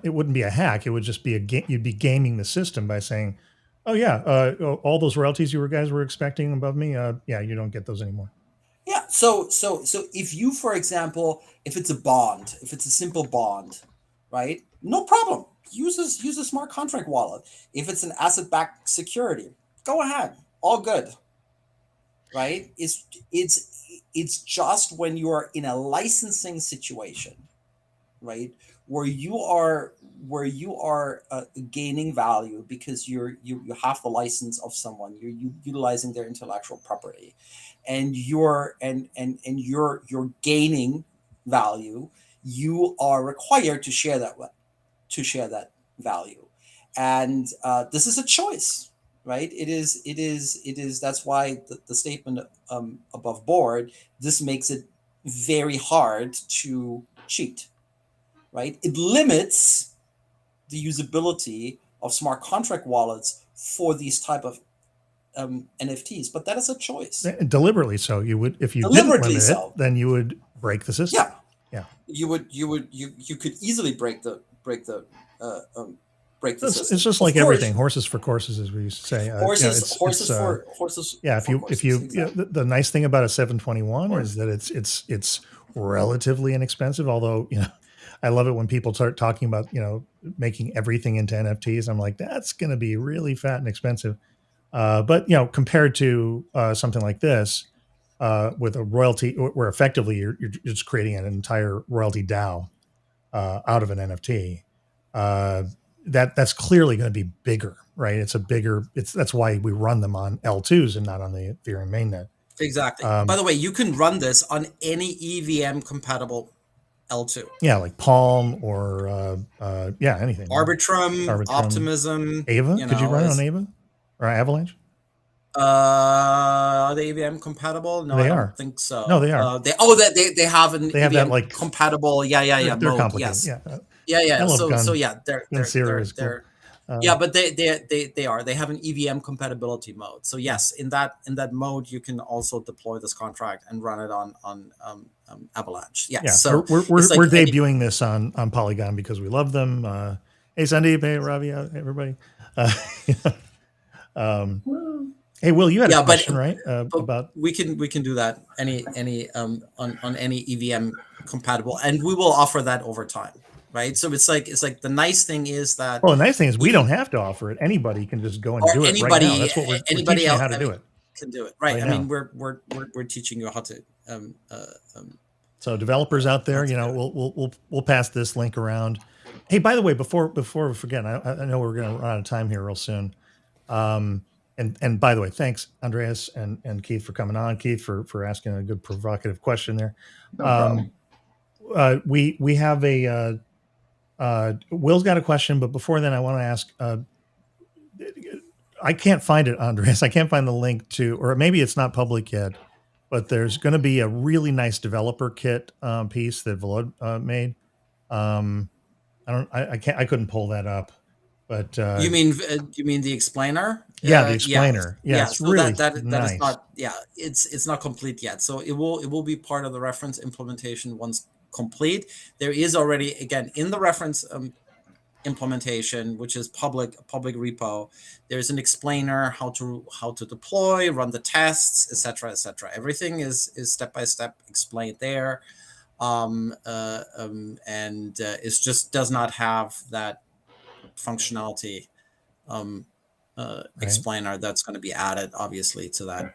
it wouldn't be a hack. It would just be you'd be gaming the system by saying, "Oh yeah, all those royalties you guys were expecting above me, yeah, you don't get those anymore." Yeah. So if you, for example, if it's a bond, if it's a simple bond, right? No problem. Use a smart contract wallet. If it's an asset-backed security, go ahead. All good. Right? It's just when you are in a licensing situation, right, where you are gaining value because you have the license of someone, you're utilizing their intellectual property, and you're gaining value, you are required to share that value, and this is a choice, right? It is. That's why the statement above board, this makes it very hard to cheat, right? It limits the usability of smart contract wallets for these type of NFTs, but that is a choice. Deliberately so. You would, if you didn't Deliberately limit so. it, then you would break the system. Yeah. Yeah. You could easily break the system. It's just Of like course, everything. Horses for courses, as we used to say. horses for horses. Yeah, for courses, exactly. the nice thing about a 721 is that it's relatively inexpensive. Although I love it when people start talking about making everything into NFTs. I'm like, that's going to be really fat and expensive. But compared to something like this, with a royalty, where effectively you're just creating an entire royalty DAO out of an NFT. That's clearly going to be bigger, right? That's why we run them on L2s and not on the Ethereum mainnet. Exactly. By the way, you can run this on any EVM compatible L2. Yeah, like Palm or anything. Arbitrum, Optimism. Ava, could you run it on Ava or Avalanche? Are they EVM compatible? No, I don't think so. No, they are. They have an they have EVM that like compatible. Yeah. They're Mode. complicated. Yes. Yeah. So They're but they are. They have an EVM compatibility mode. So yes, in that mode, you can also deploy this contract and run it on Avalanche. Yes. Yeah. So we're debuting this on Polygon because we love them. Hey, Sandeep, hey, Ravi, everybody. Hey, Will, you had a question, right? About we can do that on any EVM compatible, and we will offer that over time. Right, so it's like the nice thing is that. Well, the nice thing is we don't have to offer it. Anybody can just go and do it right now. That's what we're teaching you how to do it. Can do it right. I mean, we're teaching you how to. So developers out there, we'll pass this link around. Hey, by the way, before we forget, I know we're going to run out of time here real soon. And by the way, thanks Andreas and Keith for coming on. Keith for asking a good provocative question there. No problem. We have a. Will's got a question, but before then, I want to ask. I can't find it, Andreas. I can't find the link to, or maybe it's not public yet. But there's going to be a really nice developer kit piece that Volod made. I couldn't pull that up. But you mean the explainer? Yeah, the explainer. Yeah, it's so really that nice. Is not. Yeah, it's not complete yet. So it will be part of the reference implementation once complete. There is already, again, in the reference implementation, which is public repo, there's an explainer how to deploy, run the tests, etc. Everything is step by step explained there, and it just does not have that functionality explainer that's going to be added, obviously, to that.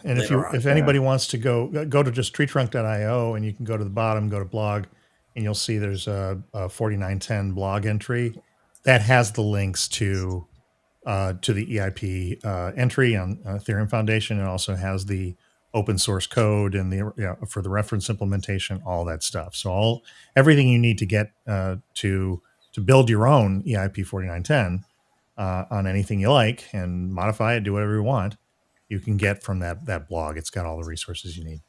And if anybody wants to go to just TreeTrunk.io, and you can go to the bottom, go to blog, and you'll see there's a 4910 blog entry that has the links to the EIP entry on Ethereum Foundation, and also has the open source code and for the reference implementation, all that stuff. So everything you need to get to to build your own EIP 4910 on anything you like and modify it, do whatever you want, you can get from that blog. It's got all the resources you need.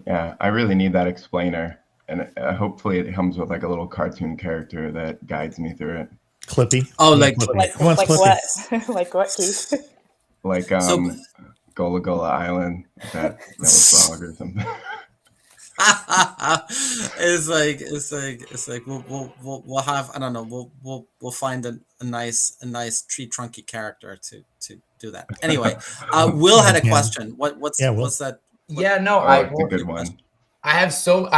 Yeah, I really need that explainer, and hopefully it comes with like a little cartoon character that guides me through it. Clippy. Oh, Yeah, like Clippy. Like, Who wants like Clippy? what? Like what, Keith? Like So- Gola Gola Island, that was frog or something. it's like we'll have, I don't know, we'll find a nice tree trunky character to do that. Anyway, Will had a Yeah. question. What's Yeah, Will. what's that? Yeah, no, Oh, it's a good one. I have so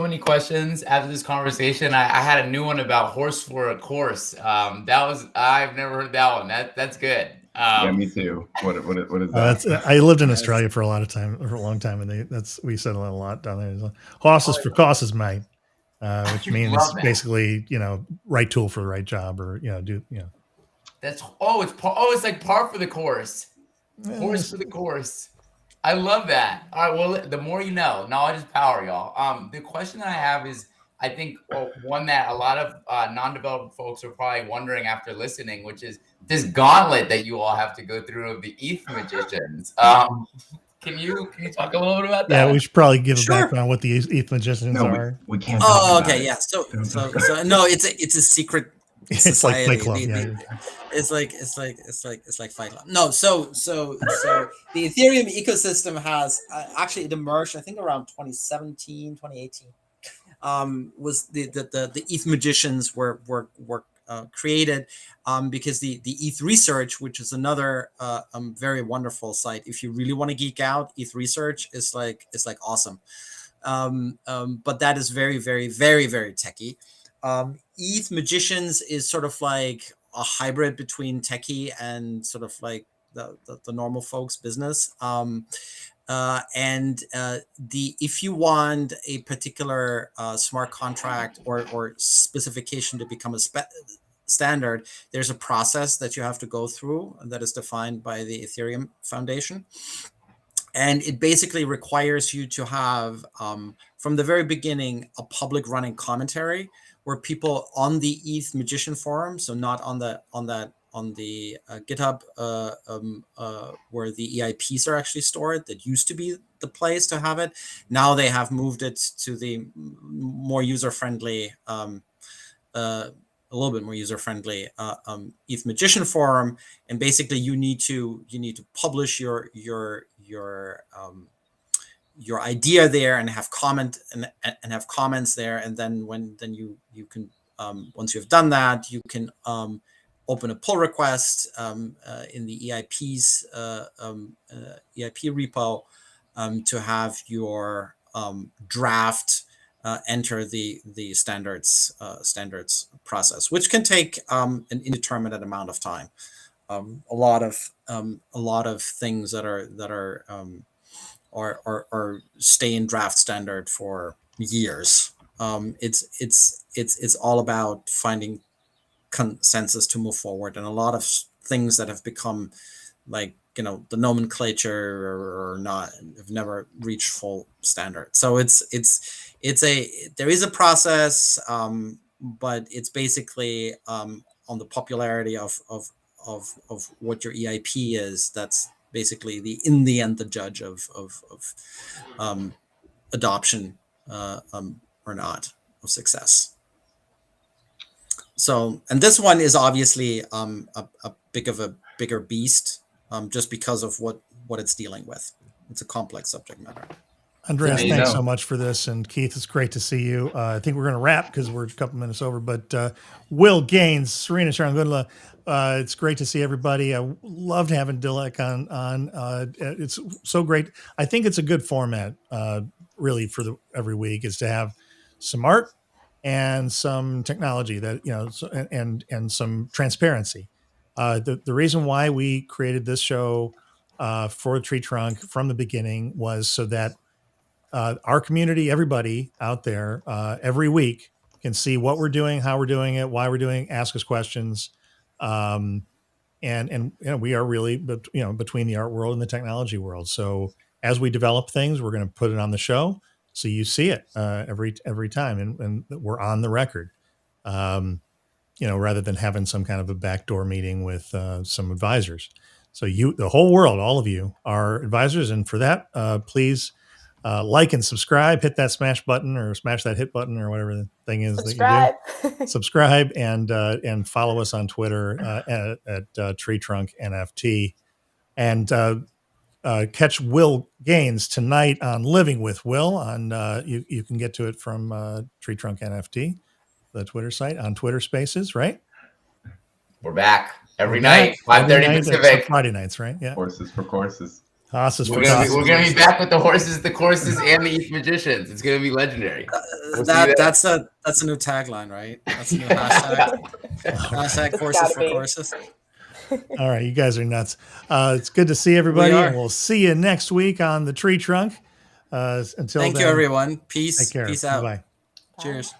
many questions after this conversation. I had a new one about horse for a course. I've never heard that one. That's good. Yeah, me too. What is that? I lived in Australia for a long time, and we said a lot down there. It's horses for courses, mate, which means Love that. basically, right tool for the right job, or It's like par for the course. Horse for the course. I love that. All right. Well, the more you know, knowledge is power, y'all. The question that I have is, I think one that a lot of non-developed folks are probably wondering after listening, which is this gauntlet that you all have to go through of the ETH magicians. Can you talk a little bit about that? Yeah, we should probably give a Sure. background what the ETH magicians No, are. we can't. Oh, talk about okay, it. yeah. So no, it's a secret It's like Fight society. Club. It's like Fight Club. No, so the Ethereum ecosystem has actually, it emerged, I think, around 2017, 2018. Was the ETH magicians were created because the ETH research, which is another very wonderful site. If you really want to geek out, ETH research is like awesome. But that is very, very, very, very techie. ETH magicians is sort of like a hybrid between techie and sort of like the normal folks business. If you want a particular smart contract or specification to become a standard, there's a process that you have to go through that is defined by the Ethereum Foundation. And it basically requires you to have, from the very beginning, a public running commentary where people on the ETH Magician forum, so not on the GitHub where the EIPs are actually stored. That used to be the place to have it. Now they have moved it to the more user-friendly, a little bit more user-friendly ETH Magician forum. And basically, you need to publish your idea there and have have comments there, and then you can once you've done that, you can open a pull request in the EIP's EIP repo to have your draft enter the standards process, which can take an indeterminate amount of time. A lot of things that are stay in draft standard for years. It's all about finding consensus to move forward, and a lot of things that have become like the nomenclature or not have never reached full standard. So there is a process, but it's basically on the popularity of what your EIP is. That's basically in the end the judge of adoption or not of success. So, and this one is obviously a bigger beast, just because of what it's dealing with. It's a complex subject matter. Andreas, thanks so much for this. And Keith, it's great to see you. I think we're going to wrap because we're a couple minutes over. But Will Gaines, Serena Sharangundla, it's great to see everybody. I loved having Dilek on. It's so great. I think it's a good format, really, for every week, is to have some art and some technology that and some transparency. The reason why we created this show for TreeTrunk from the beginning was so that our community, everybody out there, every week can see what we're doing, how we're doing it, why we're doing it, ask us questions. And we are really, between the art world and the technology world. So as we develop things, we're going to put it on the show, so you see it every time, and we're on the record. rather than having some kind of a backdoor meeting with some advisors. So the whole world, all of you are advisors. And for that, please like and subscribe, hit that smash button or smash that hit button or whatever the thing is Subscribe. that you do. Subscribe and follow us on Twitter at TreeTrunk NFT. And catch Will Gaines tonight on Living with Will. You can get to it from TreeTrunk NFT, the Twitter site, on Twitter Spaces, right? We're back every We're night, back every 5:30 night, Pacific. except Friday nights, right? Yeah. Horses for courses. Horses for We're gonna be back with the horses, the courses, and the ETH magicians. It's gonna be legendary. That's a new tagline, right? That's a new hashtag. Hashtag horses for courses. All right, you guys are nuts. It's good to see everybody, and we'll see you next week on the Tree Trunk. Until Thank you, everyone. Peace. Take care. Peace out. Bye. Cheers.